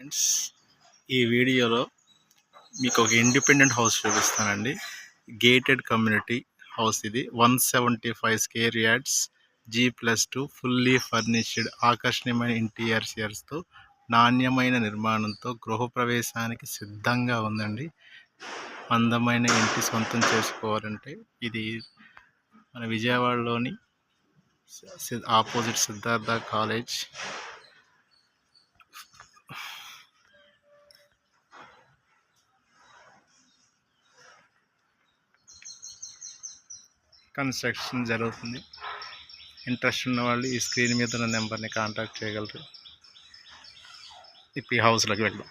Friends, ఈ వీడియోలో మీకు ఒక ఇండిపెండెంట్ హౌస్ చూపిస్తానండి. గేటెడ్ కమ్యూనిటీ హౌస్ ఇది. 175 square yards, G+2, fully furnished, ఆకర్షణీయమైన ఇంటీరియర్స్తో, నాణ్యమైన నిర్మాణంతో గృహప్రవేశానికి సిద్ధంగా ఉందండి. అందమైన ఇంటి సొంతం చేసుకోవాలంటే ఇది మన విజయవాడలోని ఆపోజిట్ సిద్ధార్థ కాలేజ్ కన్స్ట్రక్షన్ జరుగుతుంది. ఇంట్రెస్ట్ ఉన్న వాళ్ళు ఈ స్క్రీన్ మీద ఉన్న నెంబర్ని కాంటాక్ట్ చేయగలరు. ఇప్పుడు ఈ హౌస్లోకి వెళ్దాం.